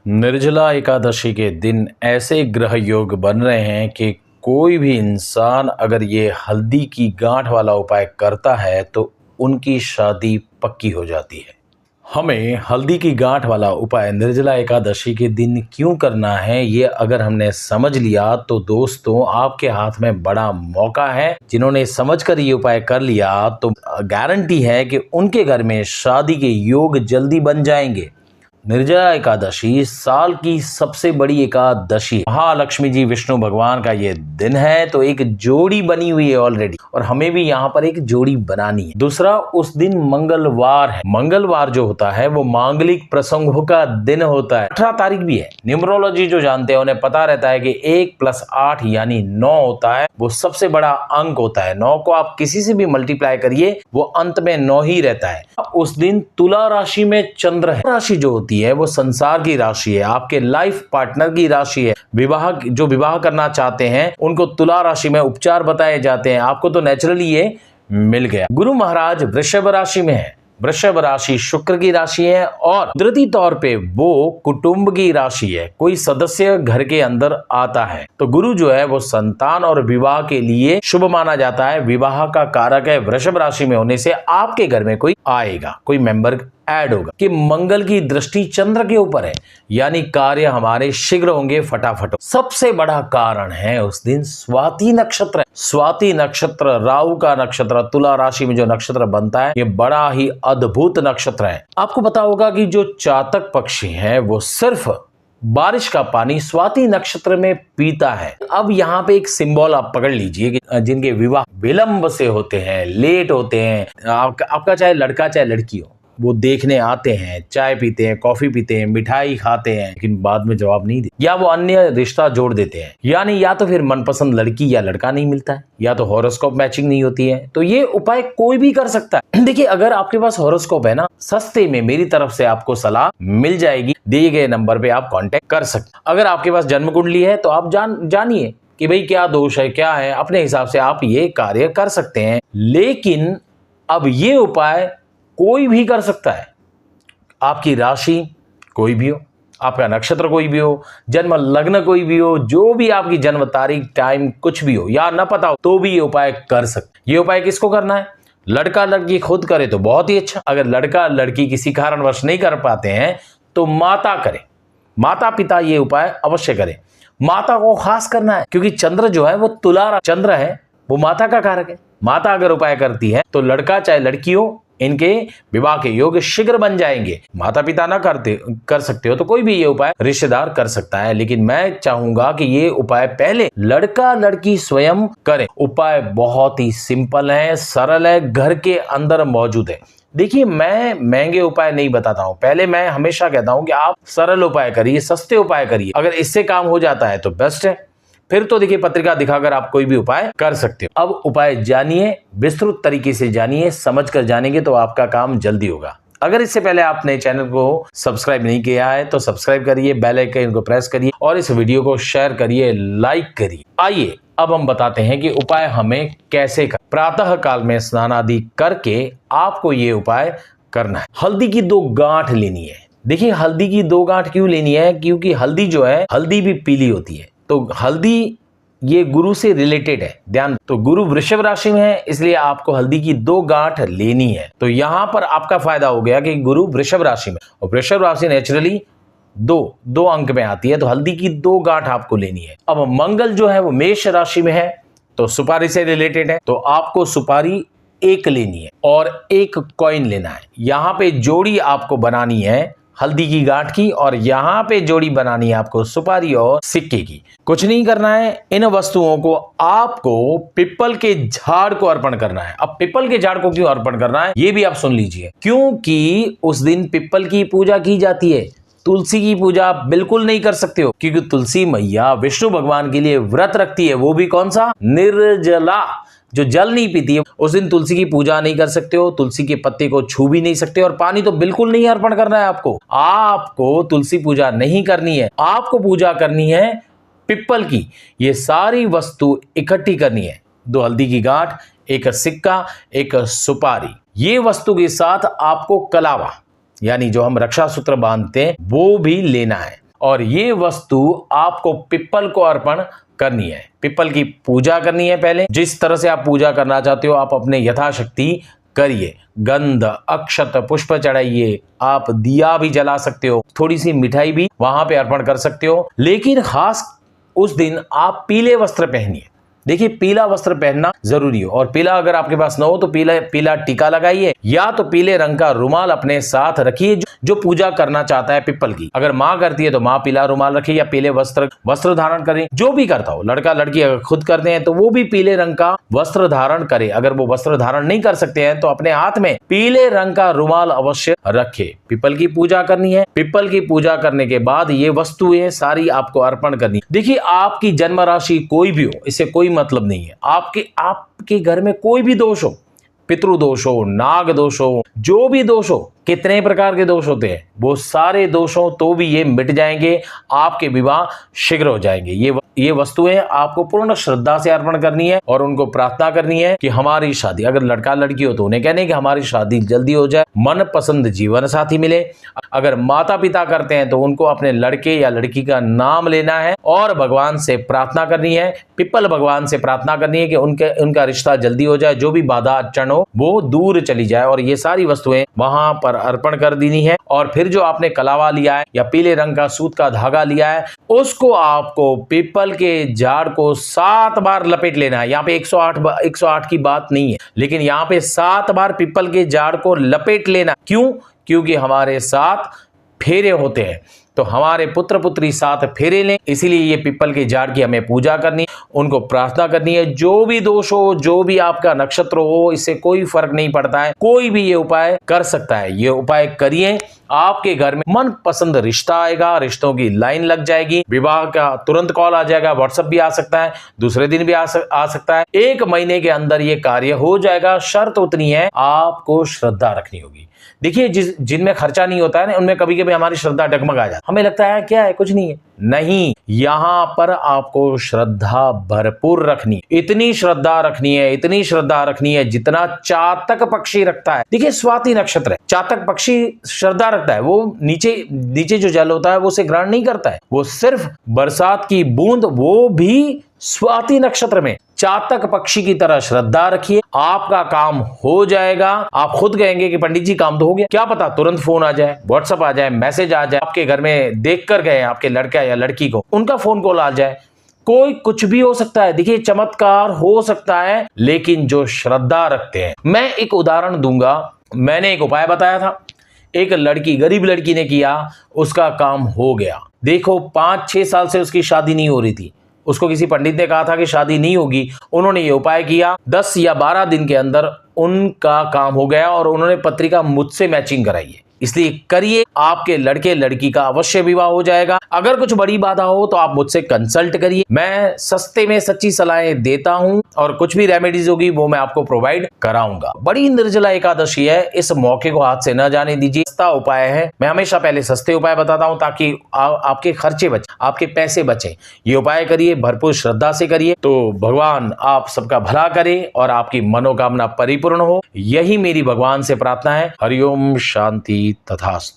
निर्जला एकादशी के दिन ऐसे ग्रह योग बन रहे हैं कि कोई भी इंसान अगर ये हल्दी की गांठ वाला उपाय करता है तो उनकी शादी पक्की हो जाती है। हमें हल्दी की गांठ वाला उपाय निर्जला एकादशी के दिन क्यों करना है, ये अगर हमने समझ लिया तो दोस्तों आपके हाथ में बड़ा मौका है। जिन्होंने समझकर ये उपाय कर लिया तो गारंटी है कि उनके घर में शादी के योग जल्दी बन जाएंगे। निर्जला एकादशी साल की सबसे बड़ी एकादशी, महालक्ष्मी जी विष्णु भगवान का ये दिन है, तो एक जोड़ी बनी हुई है ऑलरेडी और हमें भी यहाँ पर एक जोड़ी बनानी है। दूसरा, उस दिन मंगलवार है। मंगलवार जो होता है वो मांगलिक प्रसंगों का दिन होता है। 18 तारीख भी है। न्यूमरोलॉजी जो जानते हैं उन्हें पता रहता है कि 1 + 8 यानी 9 होता है, वो सबसे बड़ा अंक होता है। 9 को आप किसी से भी मल्टीप्लाई करिए वो अंत में 9 ही रहता है। उस दिन तुला राशि में चंद्र है। राशि जो होती है वो संसार की राशि है, आपके लाइफ पार्टनर की राशि है। जो विवाह करना चाहते हैं उनको तुला राशि में उपचार बताए जाते हैं। आपको तो नेचुरली ये मिल गया। गुरु महाराज वृषभ राशि में है। वृषभ राशि शुक्र की राशि है और कुदरती तौर पे वो कुटुंब की राशि है। कोई सदस्य घर के अंदर आता है तो गुरु जो है वो संतान और विवाह के लिए शुभ माना जाता है। विवाह का कारक है। वृषभ राशि में होने से आपके घर में कोई आएगा, कोई मेंबर ऐड होगा। कि मंगल की दृष्टि चंद्र के ऊपर है, यानी कार्य हमारे शीघ्र होंगे, फटाफट। सबसे बड़ा कारण है उस दिन स्वाति नक्षत्र। स्वाति नक्षत्र राहु का नक्षत्र, तुला राशि में जो नक्षत्र बनता है ये बड़ा ही अद्भुत नक्षत्र है। आपको पता होगा कि जो चातक पक्षी है वो सिर्फ बारिश का पानी स्वाति नक्षत्र में पीता है। अब यहाँ पे एक सिंबल आप पकड़ लीजिए कि जिनके विवाह विलंब से होते हैं, लेट होते हैं, आपका चाहे लड़का चाहे लड़की हो, वो देखने आते हैं, चाय पीते हैं, कॉफी पीते हैं, मिठाई खाते हैं, लेकिन बाद में जवाब नहीं देते, या वो अन्य रिश्ता जोड़ देते हैं। यानी या तो फिर मनपसंद लड़की या लड़का नहीं मिलता है, या तो हॉरोस्कोप मैचिंग नहीं होती है। तो ये उपाय कोई भी कर सकता है। देखिए, अगर आपके पास हॉरोस्कोप है ना, सस्ते में मेरी तरफ से आपको सलाह मिल जाएगी। दिए गए नंबर पे आप कांटेक्ट कर सकते। अगर आपके पास जन्म कुंडली है तो आप जानिए कि भाई क्या दोष है, क्या है, अपने हिसाब से आप ये कार्य कर सकते हैं। लेकिन अब ये उपाय कोई भी कर सकता है। आपकी राशि कोई भी हो, आपका नक्षत्र कोई भी हो, जन्म लग्न कोई भी हो, जो भी आपकी जन्म तारीख, टाइम कुछ भी हो या ना पता हो तो भी ये उपाय कर सकते। ये उपाय किसको करना है? लड़का लड़की खुद करे तो बहुत ही अच्छा। अगर लड़का लड़की किसी कारणवश नहीं कर पाते हैं तो माता करे, माता पिता ये उपाय अवश्य करें। माता को खास करना है क्योंकि चंद्र जो है वो तुला चंद्र है, वो माता का कारक है। माता अगर उपाय करती है तो लड़का चाहे लड़की हो, इनके विवाह के योग शीघ्र बन जाएंगे। माता पिता ना कर सकते हो तो कोई भी ये उपाय रिश्तेदार कर सकता है। लेकिन मैं चाहूंगा कि ये उपाय पहले लड़का लड़की स्वयं करें। उपाय बहुत ही सिंपल है, सरल है, घर के अंदर मौजूद है। देखिए, मैं महंगे उपाय नहीं बताता हूं। पहले मैं हमेशा कहता हूं कि आप सरल उपाय करिए, सस्ते उपाय करिए। अगर इससे काम हो जाता है तो बेस्ट है, फिर तो देखिए पत्रिका दिखाकर आप कोई भी उपाय कर सकते हो। अब उपाय जानिए, विस्तृत तरीके से जानिए, समझकर जानेंगे तो आपका काम जल्दी होगा। अगर इससे पहले आपने चैनल को सब्सक्राइब नहीं किया है तो सब्सक्राइब करिए, बेल आइकन को प्रेस करिए और इस वीडियो को शेयर करिए, लाइक करिए। आइए अब हम बताते हैं कि उपाय हमें कैसे कर। प्रातः काल में स्नान आदि करके आपको ये उपाय करना है। हल्दी की 2 गांठ लेनी है। देखिए, हल्दी की 2 गांठ क्यों लेनी है? क्योंकि हल्दी जो है, हल्दी भी पीली होती है, तो हल्दी ये गुरु से रिलेटेड है। ध्यान, तो गुरु वृषभ राशि में है, इसलिए आपको हल्दी की 2 गांठ लेनी है। तो यहां पर आपका फायदा हो गया कि गुरु वृषभ राशि में, और वृषभ राशि नेचुरली 2 अंक में आती है, तो हल्दी की 2 गांठ आपको लेनी है। अब मंगल जो है वो मेष राशि में है, तो सुपारी से रिलेटेड है, तो आपको सुपारी 1 लेनी है और 1 कॉइन लेना है। यहां पे जोड़ी आपको बनानी है हल्दी की गांठ की, और यहां पे जोड़ी बनानी है आपको सुपारी और सिक्के की। कुछ नहीं करना है, इन वस्तुओं को आपको पिपल के झाड़ को अर्पण करना है। अब पिपल के झाड़ को क्यों अर्पण करना है ये भी आप सुन लीजिए। क्योंकि उस दिन पिपल की पूजा की जाती है। तुलसी की पूजा आप बिल्कुल नहीं कर सकते हो, क्योंकि तुलसी मैया विष्णु भगवान के लिए व्रत रखती है, वो भी कौन सा? निर्जला, जो जल नहीं पीती है। उस दिन तुलसी की पूजा नहीं कर सकते हो, तुलसी के पत्ते को छू भी नहीं सकते, और पानी तो बिल्कुल नहीं अर्पण करना है आपको। आपको तुलसी पूजा नहीं करनी है, आपको पूजा करनी है पिपल की। ये सारी वस्तु इकट्ठी करनी है। 2 हल्दी की गांठ, 1 सिक्का, 1 सुपारी। ये वस्तु के साथ आपको कलावा, यानी जो हम रक्षा सूत्र बांधते हैं, वो भी लेना है। और ये वस्तु आपको पिप्पल को अर्पण करनी है। पिप्पल की पूजा करनी है। पहले जिस तरह से आप पूजा करना चाहते हो आप अपने यथाशक्ति करिए। गंध, अक्षत, पुष्प चढ़ाइए, आप दिया भी जला सकते हो, थोड़ी सी मिठाई भी वहां पे अर्पण कर सकते हो। लेकिन खास उस दिन आप पीले वस्त्र पहनिए। देखिए, पीला वस्त्र पहनना जरूरी हो, और पीला अगर आपके पास ना हो तो पीला टीका लगाइए, या तो पीले रंग का रुमाल अपने साथ रखिए जो पूजा करना चाहता है पिप्पल की। अगर माँ करती है तो माँ पीला रुमाल रखे या पीले वस्त्र धारण करें। जो भी करता हो, लड़का लड़की अगर खुद करते हैं तो वो भी पीले रंग का वस्त्र धारण करे। अगर वो वस्त्र धारण नहीं कर सकते हैं तो अपने हाथ में पीले रंग का रुमाल अवश्य रखे। पिप्पल की पूजा करनी है। पिप्पल की पूजा करने के बाद ये वस्तुएं सारी आपको अर्पण करनी। देखिए, आपकी जन्म राशि कोई भी हो, इससे कोई मतलब नहीं है। आपके घर में कोई भी दोष हो, पितृदोष हो, नाग दोष हो, जो भी दोष हो, कितने प्रकार के दोष होते हैं, वो सारे दोषों तो भी ये मिट जाएंगे। आपके विवाह शीघ्र हो जाएंगे। ये वस्तुएं आपको पूर्ण श्रद्धा से अर्पण करनी है और उनको प्रार्थना करनी है कि हमारी शादी, अगर लड़का लड़की हो तो उन्हें कहने कि हमारी शादी जल्दी हो जाए, मन पसंद जीवन साथी मिले। अगर माता पिता करते हैं तो उनको अपने लड़के या लड़की का नाम लेना है और भगवान से प्रार्थना करनी है, पिप्पल भगवान से प्रार्थना करनी है कि उनका रिश्ता जल्दी हो जाए, जो भी बाधा अड़चन हो वो दूर चली जाए। और ये सारी वस्तुएं वहां पर अर्पण कर देनी है। और फिर जो आपने कलावा लिया है या पीले रंग का सूत का धागा लिया है, उसको आपको पिप्पल के झाड़ को 7 बार लपेट लेना है। यहाँ पे 108 की बात नहीं है, लेकिन यहाँ पे 7 बार पिप्पल के झाड़ को लपेट लेना। क्यों? क्योंकि हमारे 7 फेरे होते हैं, तो हमारे पुत्र पुत्री 7 फेरे लें। इसीलिए ये पिप्पल के झाड़ की हमें पूजा करनी, उनको प्रार्थना करनी है। जो भी दोष हो, जो भी आपका नक्षत्र हो, इससे कोई फर्क नहीं पड़ता है, कोई भी ये उपाय कर सकता है। ये उपाय करिए, आपके घर में मन पसंद रिश्ता आएगा, रिश्तों की लाइन लग जाएगी, विवाह का तुरंत कॉल आ जाएगा, व्हाट्सएप भी आ सकता है, दूसरे दिन भी आ सकता है। 1 महीने के अंदर ये कार्य हो जाएगा। शर्त उतनी है, आपको श्रद्धा रखनी होगी। देखिए, जिनमें खर्चा नहीं होता है ना, उनमें कभी कभी हमारी श्रद्धा डगमगा जाती है। हमें लगता है क्या है, कुछ नहीं है। नहीं, यहां पर आपको श्रद्धा भरपूर रखनी, इतनी श्रद्धा रखनी है, इतनी श्रद्धा रखनी है जितना चातक पक्षी रखता है। देखिए, स्वाति नक्षत्र है, चातक पक्षी श्रद्धा रखता है। वो नीचे जो जल होता है वो उसे ग्रहण नहीं करता है, वो सिर्फ बरसात की बूंद, वो भी स्वाति नक्षत्र में। चातक पक्षी की तरह श्रद्धा रखिए, आपका काम हो जाएगा। आप खुद कहेंगे कि पंडित जी काम तो हो गया, क्या पता तुरंत फोन आ जाए, व्हाट्सएप आ जाए, मैसेज आ जाए, आपके घर में देख कर गए आपके लड़का या लड़की को, उनका फोन कॉल आ जाए। कोई कुछ भी हो सकता है। देखिए, चमत्कार हो सकता है, लेकिन जो श्रद्धा रखते हैं। मैं एक उदाहरण दूंगा। मैंने एक उपाय बताया था, एक लड़की, गरीब लड़की ने किया, उसका काम हो गया। देखो, 5-6 साल से उसकी शादी नहीं हो रही थी। उसको किसी पंडित ने कहा था कि शादी नहीं होगी, उन्होंने ये उपाय किया, 10 या 12 दिन के अंदर उनका काम हो गया और उन्होंने पत्रिका मुझसे मैचिंग कराई है। इसलिए करिए, आपके लड़के लड़की का अवश्य विवाह हो जाएगा। अगर कुछ बड़ी बाधा हो तो आप मुझसे कंसल्ट करिए, मैं सस्ते में सच्ची सलाहें देता हूं और कुछ भी रेमेडीज होगी वो मैं आपको प्रोवाइड कराऊंगा। बड़ी निर्जला एकादशी है, इस मौके को हाथ से न जाने दीजिए। सस्ता उपाय है, मैं हमेशा पहले सस्ते उपाय बताता हूं ताकि आपके खर्चे बचे, आपके पैसे बचे। ये उपाय करिए, भरपूर श्रद्धा से करिए, तो भगवान आप सबका भला करे और आपकी मनोकामना परिपूर्ण हो। यही मेरी भगवान से प्रार्थना है। हरिओम, शांति, तथास्तु।